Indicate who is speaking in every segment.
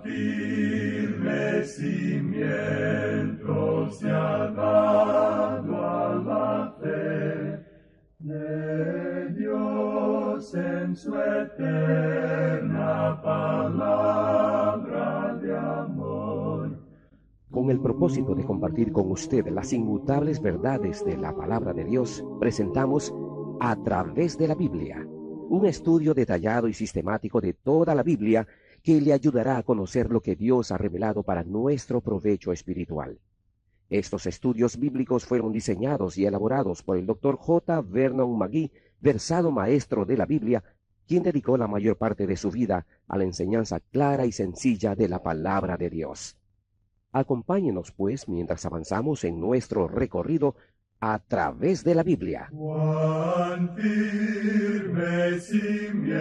Speaker 1: firme cimiento se ha dado a la fe de Dios en su eterna palabra de amor.
Speaker 2: Con el propósito de compartir con usted las inmutables verdades de la palabra de Dios, presentamos A Través de la Biblia, un estudio detallado y sistemático de toda la Biblia que le ayudará a conocer lo que Dios ha revelado para nuestro provecho espiritual. Estos estudios bíblicos fueron diseñados y elaborados por el Dr. J. Vernon McGee, versado maestro de la Biblia, quien dedicó la mayor parte de su vida a la enseñanza clara y sencilla de la palabra de Dios. Acompáñenos, pues, mientras avanzamos en nuestro recorrido a través de la Biblia.
Speaker 1: Cuán firme cimiento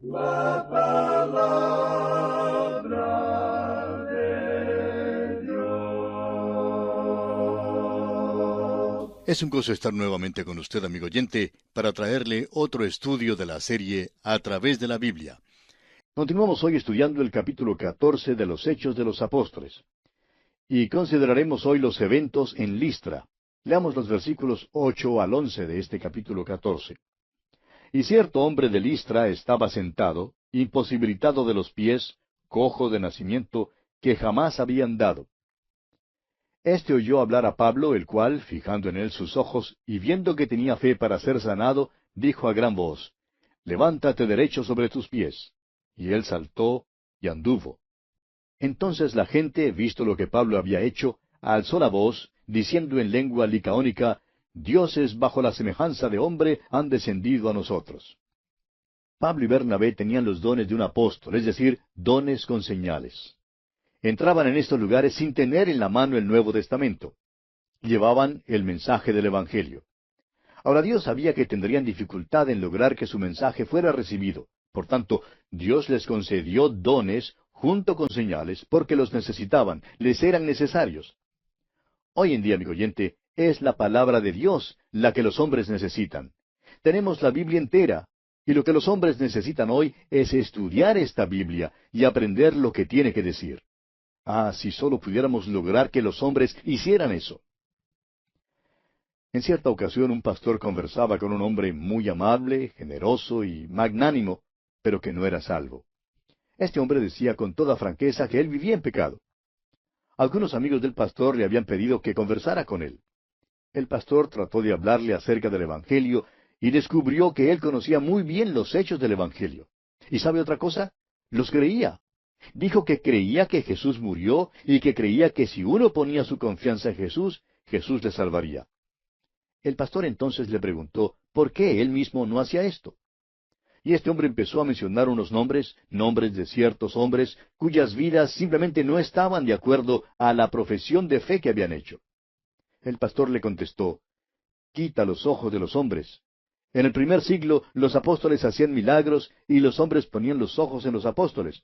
Speaker 1: la palabra de Dios.
Speaker 3: Es un gozo estar nuevamente con usted, amigo oyente, para traerle otro estudio de la serie A Través de la Biblia. Continuamos hoy estudiando el capítulo 14 de los Hechos de los Apóstoles. Y consideraremos hoy los eventos en Listra. Leamos los versículos 8 al 11 de este capítulo 14. Y cierto hombre de Listra estaba sentado, imposibilitado de los pies, cojo de nacimiento, que jamás había andado. Este oyó hablar a Pablo, el cual, fijando en él sus ojos, y viendo que tenía fe para ser sanado, dijo a gran voz, «Levántate derecho sobre tus pies». Y él saltó y anduvo. Entonces la gente, visto lo que Pablo había hecho, alzó la voz, diciendo en lengua licaónica, «Dioses bajo la semejanza de hombre han descendido a nosotros». Pablo y Bernabé tenían los dones de un apóstol, es decir, dones con señales. Entraban en estos lugares sin tener en la mano el Nuevo Testamento. Llevaban el mensaje del Evangelio. Ahora Dios sabía que tendrían dificultad en lograr que su mensaje fuera recibido. Por tanto, Dios les concedió dones junto con señales porque los necesitaban, les eran necesarios. Hoy en día, amigo oyente, es la palabra de Dios la que los hombres necesitan. Tenemos la Biblia entera, y lo que los hombres necesitan hoy es estudiar esta Biblia y aprender lo que tiene que decir. Ah, si solo pudiéramos lograr que los hombres hicieran eso. En cierta ocasión un pastor conversaba con un hombre muy amable, generoso y magnánimo, pero que no era salvo. Este hombre decía con toda franqueza que él vivía en pecado. Algunos amigos del pastor le habían pedido que conversara con él. El pastor trató de hablarle acerca del Evangelio y descubrió que él conocía muy bien los hechos del Evangelio. ¿Y sabe otra cosa? Los creía. Dijo que creía que Jesús murió y que creía que si uno ponía su confianza en Jesús, Jesús le salvaría. El pastor entonces le preguntó por qué él mismo no hacía esto. Y este hombre empezó a mencionar unos nombres de ciertos hombres cuyas vidas simplemente no estaban de acuerdo a la profesión de fe que habían hecho. El pastor le contestó, «Quita los ojos de los hombres. En el primer siglo los apóstoles hacían milagros y los hombres ponían los ojos en los apóstoles.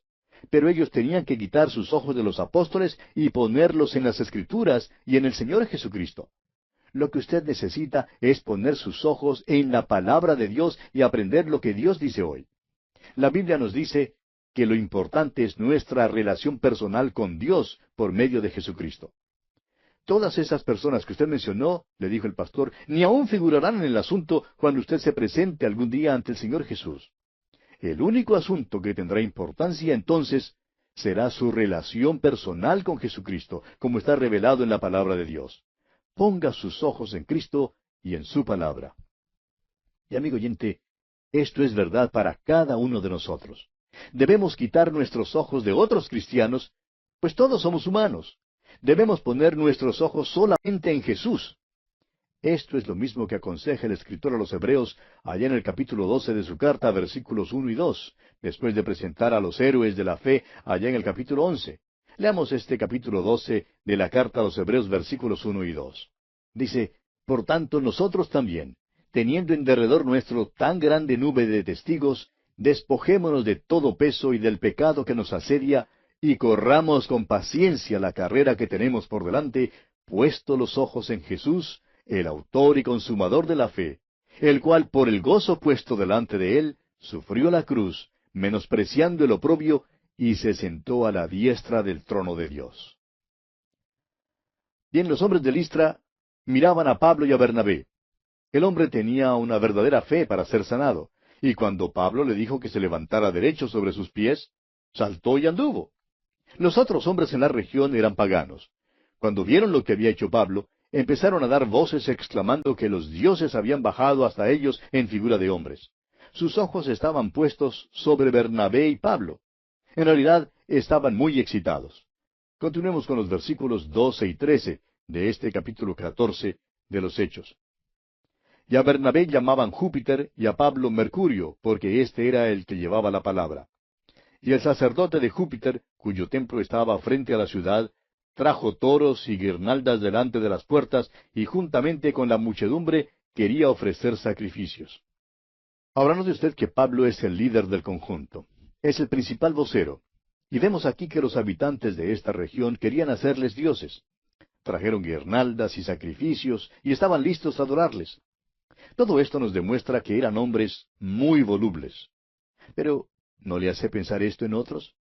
Speaker 3: Pero ellos tenían que quitar sus ojos de los apóstoles y ponerlos en las Escrituras y en el Señor Jesucristo. Lo que usted necesita es poner sus ojos en la palabra de Dios y aprender lo que Dios dice hoy. La Biblia nos dice que lo importante es nuestra relación personal con Dios por medio de Jesucristo. Todas esas personas que usted mencionó, le dijo el pastor, ni aún figurarán en el asunto cuando usted se presente algún día ante el Señor Jesús. El único asunto que tendrá importancia entonces será su relación personal con Jesucristo, como está revelado en la palabra de Dios. Ponga sus ojos en Cristo y en su palabra. Y amigo oyente, esto es verdad para cada uno de nosotros. Debemos quitar nuestros ojos de otros cristianos, pues todos somos humanos. Debemos poner nuestros ojos solamente en Jesús. Esto es lo mismo que aconseja el escritor a los Hebreos allá en el capítulo 12 de su carta, versículos 1 y 2, después de presentar a los héroes de la fe allá en el capítulo 11. Leamos este capítulo 12 de la carta a los Hebreos, versículos 1 y 2. Dice, «Por tanto nosotros también, teniendo en derredor nuestro tan grande nube de testigos, despojémonos de todo peso y del pecado que nos asedia, y corramos con paciencia la carrera que tenemos por delante, puesto los ojos en Jesús, el autor y consumador de la fe, el cual por el gozo puesto delante de él, sufrió la cruz, menospreciando el oprobio, y se sentó a la diestra del trono de Dios. Bien, los hombres de Listra miraban a Pablo y a Bernabé. El hombre tenía una verdadera fe para ser sanado, y cuando Pablo le dijo que se levantara derecho sobre sus pies, saltó y anduvo. Los otros hombres en la región eran paganos. Cuando vieron lo que había hecho Pablo, empezaron a dar voces exclamando que los dioses habían bajado hasta ellos en figura de hombres. Sus ojos estaban puestos sobre Bernabé y Pablo. En realidad, estaban muy excitados. Continuemos con los versículos 12 y 13 de este capítulo 14 de los Hechos. Y a Bernabé llamaban Júpiter y a Pablo Mercurio, porque éste era el que llevaba la palabra. Y el sacerdote de Júpiter, cuyo templo estaba frente a la ciudad, trajo toros y guirnaldas delante de las puertas, y juntamente con la muchedumbre quería ofrecer sacrificios. Ahora note usted que Pablo es el líder del conjunto. Es el principal vocero. Y vemos aquí que los habitantes de esta región querían hacerles dioses. Trajeron guirnaldas y sacrificios, y estaban listos a adorarles. Todo esto nos demuestra que eran hombres muy volubles. Pero, ¿no le hace pensar esto en otros?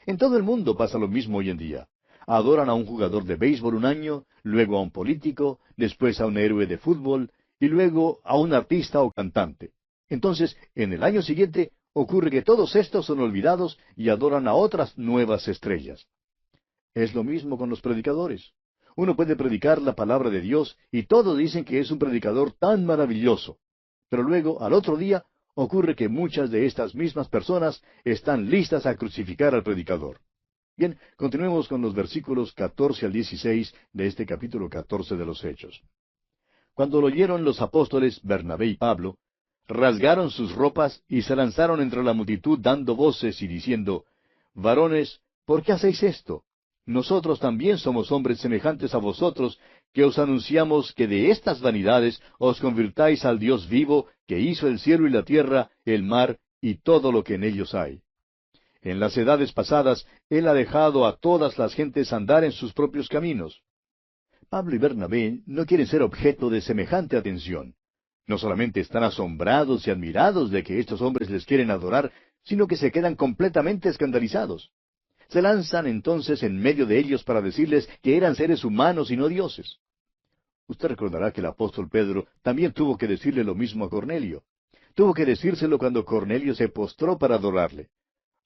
Speaker 3: En todo el mundo pasa lo mismo hoy en día. Adoran a un jugador de béisbol un año, luego a un político, después a un héroe de fútbol, y luego a un artista o cantante. Entonces, en el año siguiente, ocurre que todos estos son olvidados y adoran a otras nuevas estrellas. Es lo mismo con los predicadores. Uno puede predicar la palabra de Dios y todos dicen que es un predicador tan maravilloso. Pero luego, al otro día, ocurre que muchas de estas mismas personas están listas a crucificar al predicador. Bien, continuemos con los versículos 14 al 16 de este capítulo 14 de los Hechos. Cuando lo oyeron los apóstoles Bernabé y Pablo, rasgaron sus ropas y se lanzaron entre la multitud dando voces y diciendo, «Varones, ¿por qué hacéis esto? Nosotros también somos hombres semejantes a vosotros, que os anunciamos que de estas vanidades os convirtáis al Dios vivo, que hizo el cielo y la tierra, el mar y todo lo que en ellos hay. En las edades pasadas, Él ha dejado a todas las gentes andar en sus propios caminos». Pablo y Bernabé no quieren ser objeto de semejante atención. No solamente están asombrados y admirados de que estos hombres les quieren adorar, sino que se quedan completamente escandalizados. Se lanzan entonces en medio de ellos para decirles que eran seres humanos y no dioses. Usted recordará que el apóstol Pedro también tuvo que decirle lo mismo a Cornelio. Tuvo que decírselo cuando Cornelio se postró para adorarle.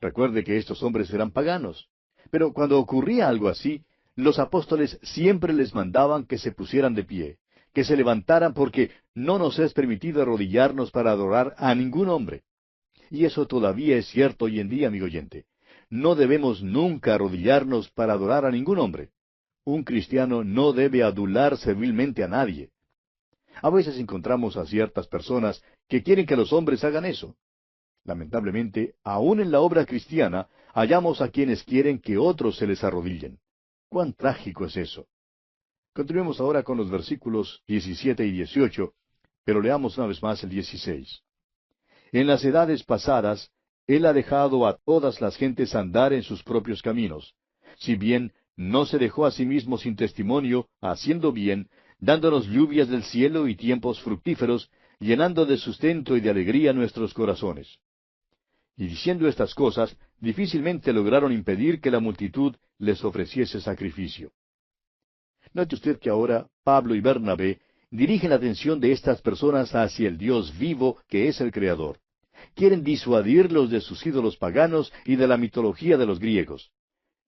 Speaker 3: Recuerde que estos hombres eran paganos. Pero cuando ocurría algo así, los apóstoles siempre les mandaban que se pusieran de pie, que se levantaran porque no nos es permitido arrodillarnos para adorar a ningún hombre. Y eso todavía es cierto hoy en día, amigo oyente. No debemos nunca arrodillarnos para adorar a ningún hombre. Un cristiano no debe adular servilmente a nadie. A veces encontramos a ciertas personas que quieren que los hombres hagan eso. Lamentablemente, aún en la obra cristiana, hallamos a quienes quieren que otros se les arrodillen. ¡Cuán trágico es eso! Continuemos ahora con los versículos 17 y 18, pero leamos una vez más el 16. En las edades pasadas, Él ha dejado a todas las gentes andar en sus propios caminos, si bien no se dejó a sí mismo sin testimonio, haciendo bien, dándonos lluvias del cielo y tiempos fructíferos, llenando de sustento y de alegría nuestros corazones. Y diciendo estas cosas, difícilmente lograron impedir que la multitud les ofreciese sacrificio. Note usted que ahora Pablo y Bernabé dirigen la atención de estas personas hacia el Dios vivo que es el Creador. Quieren disuadirlos de sus ídolos paganos y de la mitología de los griegos.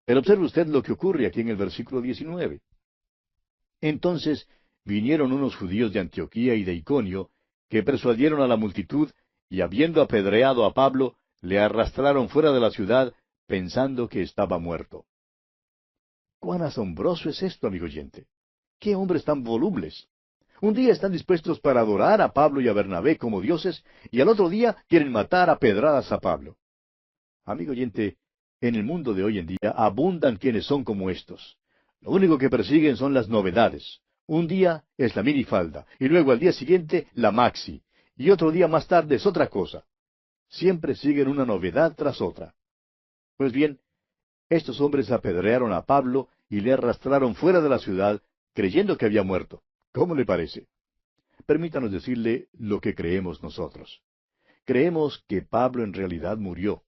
Speaker 3: Pero observe usted lo que ocurre aquí en el versículo 19. Entonces vinieron unos judíos de Antioquía y de Iconio, que persuadieron a la multitud, y habiendo apedreado a Pablo, le arrastraron fuera de la ciudad, pensando que estaba muerto. ¡Cuán asombroso es esto, amigo oyente! ¡Qué hombres tan volubles! Un día están dispuestos para adorar a Pablo y a Bernabé como dioses, y al otro día quieren matar a pedradas a Pablo. Amigo oyente, en el mundo de hoy en día abundan quienes son como estos. Lo único que persiguen son las novedades. Un día es la minifalda, y luego al día siguiente la maxi, y otro día más tarde es otra cosa. Siempre siguen una novedad tras otra. Pues bien, estos hombres apedrearon a Pablo y le arrastraron fuera de la ciudad, creyendo que había muerto. ¿Cómo le parece? Permítanos decirle lo que creemos nosotros. creemos que Pablo en realidad murió.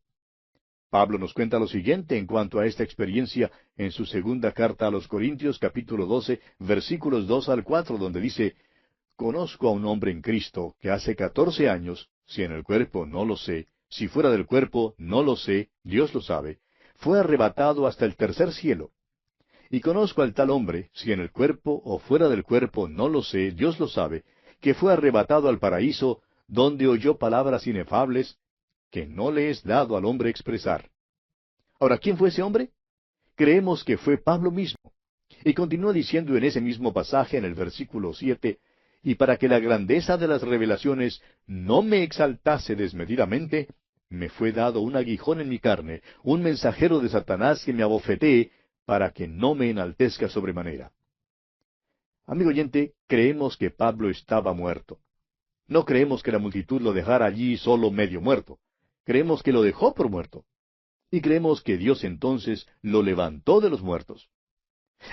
Speaker 3: Pablo nos cuenta lo siguiente en cuanto a esta experiencia en su segunda carta a los Corintios, capítulo 12, versículos 2 al 4, donde dice: Conozco a un hombre en Cristo que hace 14 años, si en el cuerpo no lo sé, si fuera del cuerpo no lo sé, Dios lo sabe, fue arrebatado hasta el tercer cielo. Y conozco al tal hombre, si en el cuerpo o fuera del cuerpo no lo sé, Dios lo sabe, que fue arrebatado al paraíso, donde oyó palabras inefables que no le es dado al hombre expresar. Ahora, ¿quién fue ese hombre? Creemos que fue Pablo mismo. Y continúa diciendo en ese mismo pasaje, en el versículo 7, y para que la grandeza de las revelaciones no me exaltase desmedidamente, me fue dado un aguijón en mi carne, un mensajero de Satanás que me abofetee, para que no me enaltezca sobremanera. Amigo oyente, creemos que Pablo estaba muerto. No creemos que la multitud lo dejara allí solo medio muerto. Creemos que lo dejó por muerto. Y creemos que Dios entonces lo levantó de los muertos.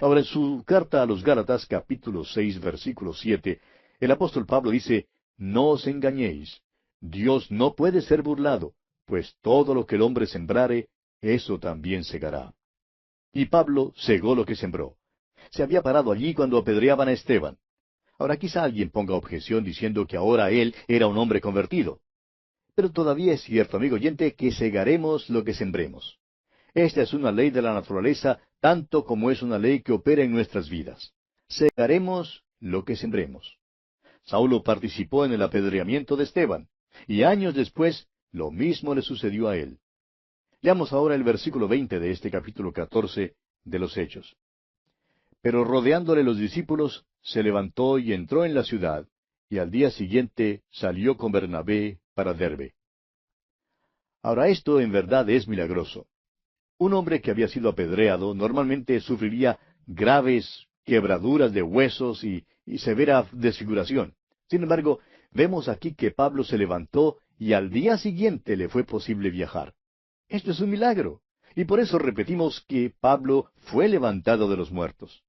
Speaker 3: Ahora, en su carta a los Gálatas, capítulo 6, versículo 7, el apóstol Pablo dice: No os engañéis, Dios no puede ser burlado, pues todo lo que el hombre sembrare, eso también segará. Y Pablo segó lo que sembró. Se había parado allí cuando apedreaban a Esteban. Ahora quizá alguien ponga objeción diciendo que ahora él era un hombre convertido. Pero todavía es cierto, amigo oyente, que segaremos lo que sembremos. Esta es una ley de la naturaleza, tanto como es una ley que opera en nuestras vidas. Segaremos lo que sembremos. Saulo participó en el apedreamiento de Esteban, y años después lo mismo le sucedió a él. Leamos ahora el versículo 20 de este capítulo 14 de los Hechos. Pero rodeándole los discípulos, se levantó y entró en la ciudad, y al día siguiente salió con Bernabé para Derbe. Ahora esto en verdad es milagroso. Un hombre que había sido apedreado normalmente sufriría graves quebraduras de huesos y severa desfiguración. Sin embargo, vemos aquí que Pablo se levantó y al día siguiente le fue posible viajar. Esto es un milagro, y por eso repetimos que Pablo fue levantado de los muertos.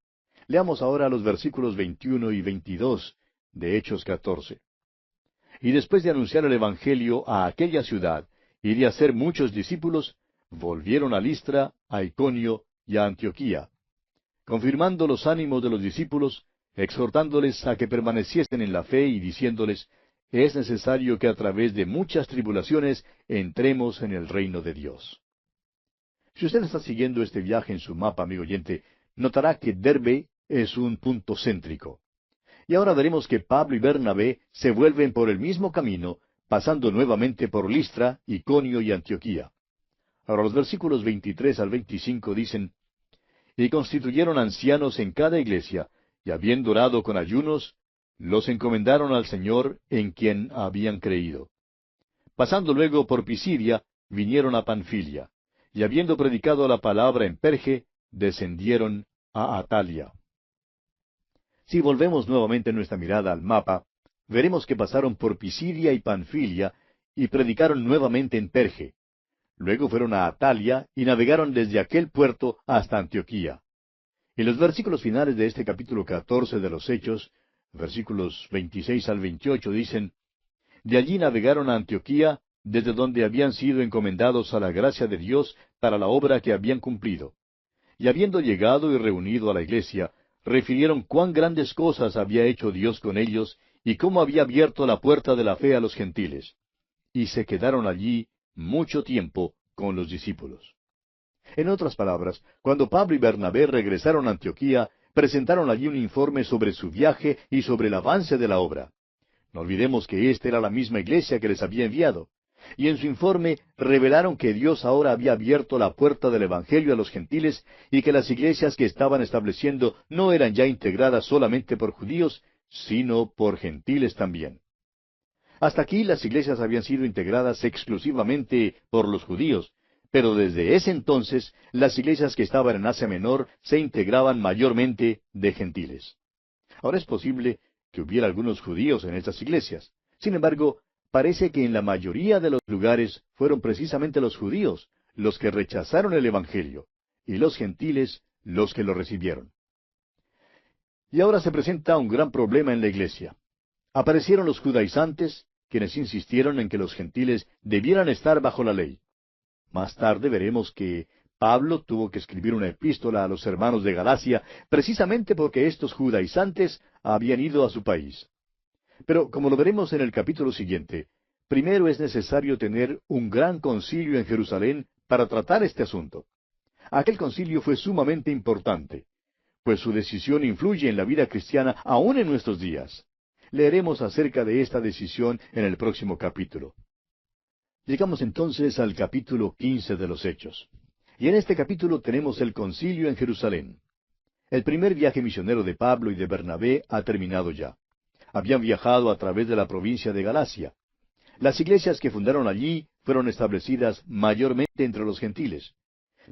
Speaker 3: Leamos ahora los versículos 21 y 22 de Hechos 14. Y después de anunciar el Evangelio a aquella ciudad y de hacer muchos discípulos, volvieron a Listra, a Iconio y a Antioquía, confirmando los ánimos de los discípulos, exhortándoles a que permaneciesen en la fe y diciéndoles: es necesario que a través de muchas tribulaciones entremos en el reino de Dios. Si usted está siguiendo este viaje en su mapa, amigo oyente, notará que Derbe es un punto céntrico. Y ahora veremos que Pablo y Bernabé se vuelven por el mismo camino, pasando nuevamente por Listra, Iconio y Antioquía. Ahora los versículos 23 al 25 dicen: Y constituyeron ancianos en cada iglesia, y habiendo orado con ayunos, los encomendaron al Señor en quien habían creído. Pasando luego por Pisidia, vinieron a Panfilia, y habiendo predicado la palabra en Perge, descendieron a Atalia. Si volvemos nuevamente nuestra mirada al mapa, veremos que pasaron por Pisidia y Panfilia, y predicaron nuevamente en Perge. Luego fueron a Atalia, y navegaron desde aquel puerto hasta Antioquía. En los versículos finales de este capítulo 14 de los Hechos, versículos 26 al 28 dicen: De allí navegaron a Antioquía, desde donde habían sido encomendados a la gracia de Dios para la obra que habían cumplido. Y habiendo llegado y reunido a la iglesia, refirieron cuán grandes cosas había hecho Dios con ellos, y cómo había abierto la puerta de la fe a los gentiles. Y se quedaron allí mucho tiempo con los discípulos. En otras palabras, cuando Pablo y Bernabé regresaron a Antioquía, presentaron allí un informe sobre su viaje y sobre el avance de la obra. No olvidemos que esta era la misma iglesia que les había enviado. Y en su informe revelaron que Dios ahora había abierto la puerta del Evangelio a los gentiles y que las iglesias que estaban estableciendo no eran ya integradas solamente por judíos, sino por gentiles también. Hasta aquí las iglesias habían sido integradas exclusivamente por los judíos, pero desde ese entonces las iglesias que estaban en Asia Menor se integraban mayormente de gentiles. Ahora es posible que hubiera algunos judíos en estas iglesias. Sin embargo, parece que en la mayoría de los lugares fueron precisamente los judíos los que rechazaron el Evangelio, y los gentiles los que lo recibieron. Y ahora se presenta un gran problema en la iglesia. Aparecieron los judaizantes, quienes insistieron en que los gentiles debieran estar bajo la ley. Más tarde veremos que Pablo tuvo que escribir una epístola a los hermanos de Galacia precisamente porque estos judaizantes habían ido a su país. Pero como lo veremos en el capítulo siguiente, primero es necesario tener un gran concilio en Jerusalén para tratar este asunto. Aquel concilio fue sumamente importante, pues su decisión influye en la vida cristiana aún en nuestros días. Leeremos acerca de esta decisión en el próximo capítulo. Llegamos entonces al capítulo 15 de los Hechos. Y en este capítulo tenemos el concilio en Jerusalén. El primer viaje misionero de Pablo y de Bernabé ha terminado ya. Habían viajado a través de la provincia de Galacia. Las iglesias que fundaron allí fueron establecidas mayormente entre los gentiles.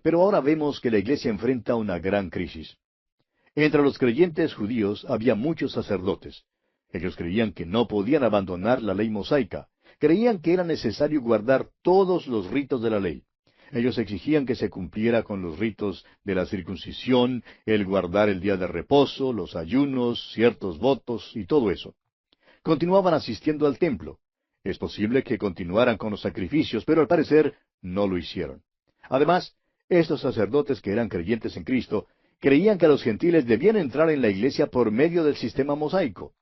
Speaker 3: Pero ahora vemos que la iglesia enfrenta una gran crisis. Entre los creyentes judíos había muchos sacerdotes. Ellos creían que no podían abandonar la ley mosaica. Creían que era necesario guardar todos los ritos de la ley. Ellos exigían que se cumpliera con los ritos de la circuncisión, el guardar el día de reposo, los ayunos, ciertos votos y todo eso. Continuaban asistiendo al templo. Es posible que continuaran con los sacrificios, pero al parecer no lo hicieron. Además, estos sacerdotes que eran creyentes en Cristo creían que los gentiles debían entrar en la iglesia por medio del sistema mosaico.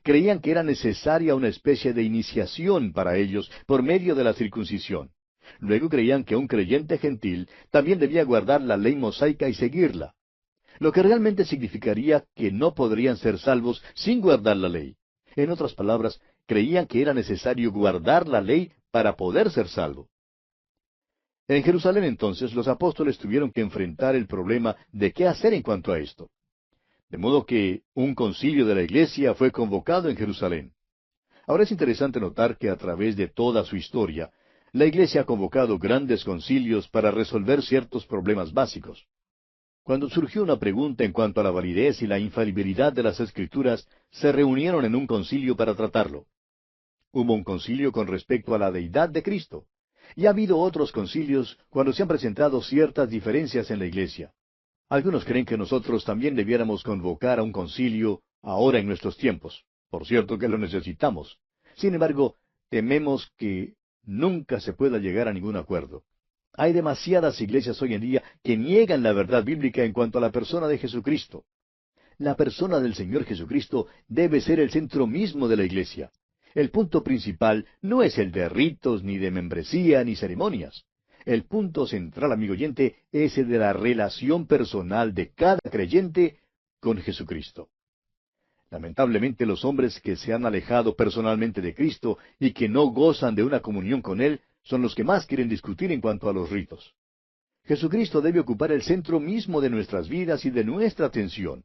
Speaker 3: Creían que era necesaria una especie de iniciación para ellos por medio de la circuncisión. Luego creían que un creyente gentil también debía guardar la ley mosaica y seguirla, lo que realmente significaría que no podrían ser salvos sin guardar la ley. En otras palabras, creían que era necesario guardar la ley para poder ser salvo. En Jerusalén entonces los apóstoles tuvieron que enfrentar el problema de qué hacer en cuanto a esto. De modo que un concilio de la iglesia fue convocado en Jerusalén. Ahora es interesante notar que a través de toda su historia, la iglesia ha convocado grandes concilios para resolver ciertos problemas básicos. Cuando surgió una pregunta en cuanto a la validez y la infalibilidad de las Escrituras, se reunieron en un concilio para tratarlo. Hubo un concilio con respecto a la deidad de Cristo. Y ha habido otros concilios cuando se han presentado ciertas diferencias en la iglesia. Algunos creen que nosotros también debiéramos convocar a un concilio ahora en nuestros tiempos. Por cierto que lo necesitamos. Sin embargo, tememos que nunca se pueda llegar a ningún acuerdo. Hay demasiadas iglesias hoy en día que niegan la verdad bíblica en cuanto a la persona de Jesucristo. La persona del Señor Jesucristo debe ser el centro mismo de la iglesia. El punto principal no es el de ritos, ni de membresía, ni ceremonias. El punto central, amigo oyente, es el de la relación personal de cada creyente con Jesucristo. Lamentablemente los hombres que se han alejado personalmente de Cristo y que no gozan de una comunión con Él son los que más quieren discutir en cuanto a los ritos. Jesucristo debe ocupar el centro mismo de nuestras vidas y de nuestra atención.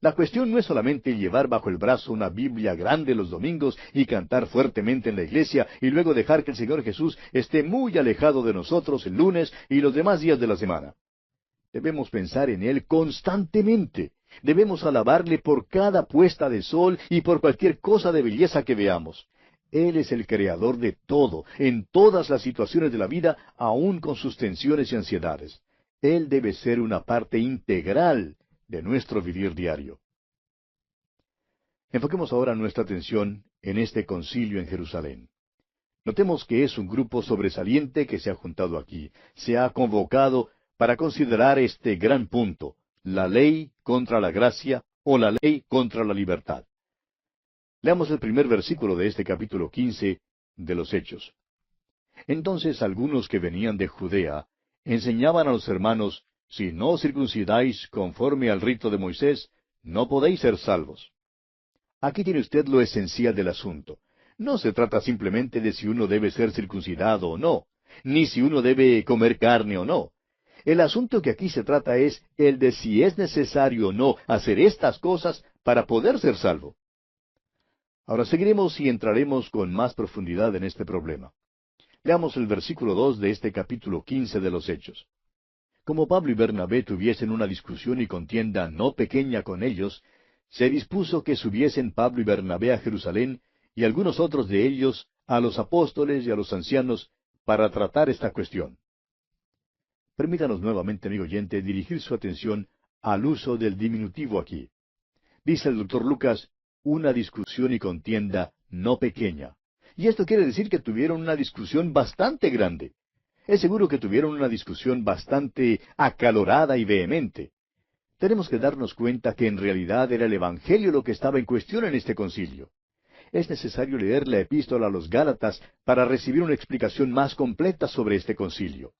Speaker 3: La cuestión no es solamente llevar bajo el brazo una Biblia grande los domingos y cantar fuertemente en la iglesia y luego dejar que el Señor Jesús esté muy alejado de nosotros el lunes y los demás días de la semana. Debemos pensar en Él constantemente. Debemos alabarle por cada puesta de sol y por cualquier cosa de belleza que veamos. Él es el creador de todo, en todas las situaciones de la vida, aun con sus tensiones y ansiedades. Él debe ser una parte integral de nuestro vivir diario. Enfoquemos ahora nuestra atención en este concilio en Jerusalén. Notemos que es un grupo sobresaliente que se ha juntado aquí. Se ha convocado para considerar este gran punto, la ley contra la gracia o la ley contra la libertad. Leamos el primer versículo de este capítulo 15 de los Hechos. Entonces algunos que venían de Judea enseñaban a los hermanos: si no os circuncidáis conforme al rito de Moisés, no podéis ser salvos. Aquí tiene usted lo esencial del asunto. No se trata simplemente de si uno debe ser circuncidado o no, ni si uno debe comer carne o no. El asunto que aquí se trata es el de si es necesario o no hacer estas cosas para poder ser salvo. Ahora seguiremos y entraremos con más profundidad en este problema. Leamos el versículo 2 de este capítulo 15 de los Hechos. Como Pablo y Bernabé tuviesen una discusión y contienda no pequeña con ellos, se dispuso que subiesen Pablo y Bernabé a Jerusalén, y algunos otros de ellos a los apóstoles y a los ancianos, para tratar esta cuestión. Permítanos nuevamente, amigo oyente, dirigir su atención al uso del diminutivo aquí. Dice el doctor Lucas, una discusión y contienda no pequeña. Y esto quiere decir que tuvieron una discusión bastante grande. Es seguro que tuvieron una discusión bastante acalorada y vehemente. Tenemos que darnos cuenta que en realidad era el Evangelio lo que estaba en cuestión en este concilio. Es necesario leer la epístola a los Gálatas para recibir una explicación más completa sobre este concilio.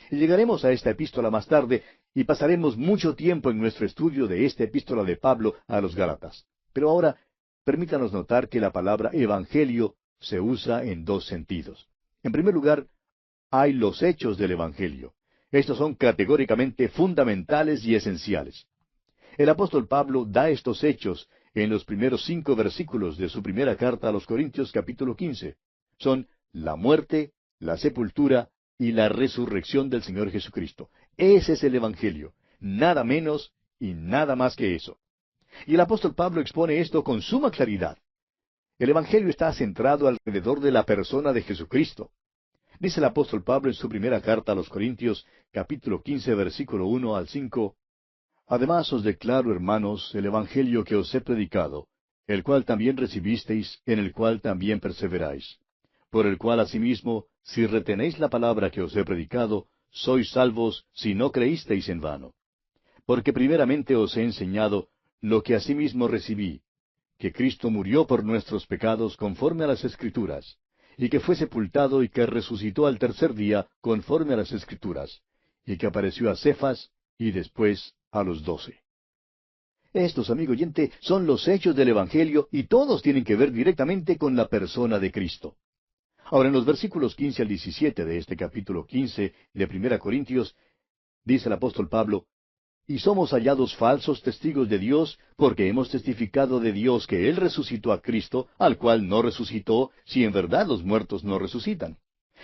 Speaker 3: Y llegaremos a esta epístola más tarde y pasaremos mucho tiempo en nuestro estudio de esta epístola de Pablo a los Gálatas. Pero ahora, permítanos notar que la palabra evangelio se usa en dos sentidos. En primer lugar, hay los hechos del evangelio. Estos son categóricamente fundamentales y esenciales. El apóstol Pablo da estos hechos en los primeros 5 versículos de su primera carta a los Corintios capítulo 15. Son la muerte, la sepultura y la resurrección del Señor Jesucristo. Ese es el Evangelio, nada menos y nada más que eso. Y el apóstol Pablo expone esto con suma claridad. El Evangelio está centrado alrededor de la persona de Jesucristo. Dice el apóstol Pablo en su primera carta a los Corintios, capítulo 15, versículo 1 al 5, Además os declaro, hermanos, el Evangelio que os he predicado, el cual también recibisteis, en el cual también perseveráis. Por el cual asimismo, si retenéis la palabra que os he predicado, sois salvos si no creísteis en vano. Porque primeramente os he enseñado lo que asimismo recibí, que Cristo murió por nuestros pecados conforme a las Escrituras, y que fue sepultado y que resucitó al tercer día conforme a las Escrituras, y que apareció a Cefas y después a los 12. Estos, amigo oyente, son los hechos del Evangelio y todos tienen que ver directamente con la persona de Cristo. Ahora, en los versículos 15 al 17 de este capítulo 15 de 1 Corintios, dice el apóstol Pablo, Y somos hallados falsos testigos de Dios, porque hemos testificado de Dios que Él resucitó a Cristo, al cual no resucitó, si en verdad los muertos no resucitan.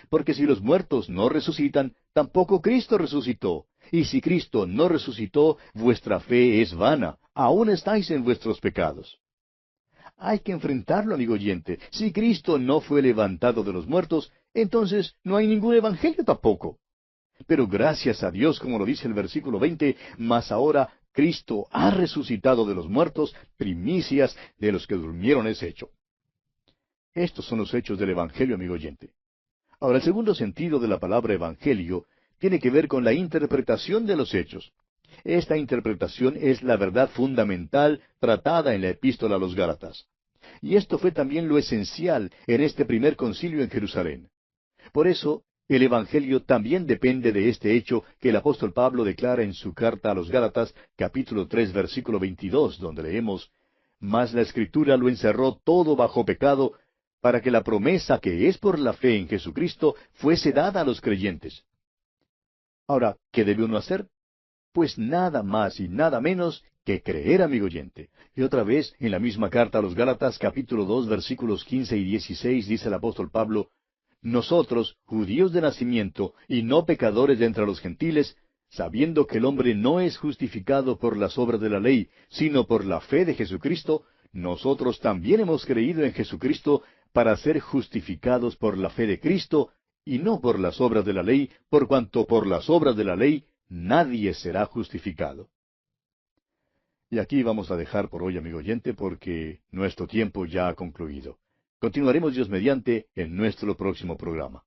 Speaker 3: Porque si los muertos no resucitan, tampoco Cristo resucitó. Y si Cristo no resucitó, vuestra fe es vana, aún estáis en vuestros pecados. Hay que enfrentarlo, amigo oyente. Si Cristo no fue levantado de los muertos, entonces no hay ningún evangelio tampoco. Pero gracias a Dios, como lo dice el versículo 20, mas ahora Cristo ha resucitado de los muertos, primicias de los que durmieron es hecho. Estos son los hechos del evangelio, amigo oyente. Ahora, el segundo sentido de la palabra evangelio tiene que ver con la interpretación de los hechos. Esta interpretación es la verdad fundamental tratada en la epístola a los Gálatas. Y esto fue también lo esencial en este primer concilio en Jerusalén. Por eso, el Evangelio también depende de este hecho que el apóstol Pablo declara en su carta a los Gálatas, capítulo 3, versículo 22, donde leemos, Mas la Escritura lo encerró todo bajo pecado, para que la promesa que es por la fe en Jesucristo fuese dada a los creyentes. Ahora, ¿qué debe uno hacer? Pues nada más y nada menos que creer, amigo oyente. Y otra vez, en la misma carta a los Gálatas, capítulo 2, versículos 15 y 16, dice el apóstol Pablo, Nosotros, judíos de nacimiento, y no pecadores de entre los gentiles, sabiendo que el hombre no es justificado por las obras de la ley, sino por la fe de Jesucristo, nosotros también hemos creído en Jesucristo para ser justificados por la fe de Cristo, y no por las obras de la ley, por cuanto por las obras de la ley nadie será justificado. Y aquí vamos a dejar por hoy, amigo oyente, porque nuestro tiempo ya ha concluido. Continuaremos Dios mediante en nuestro próximo programa.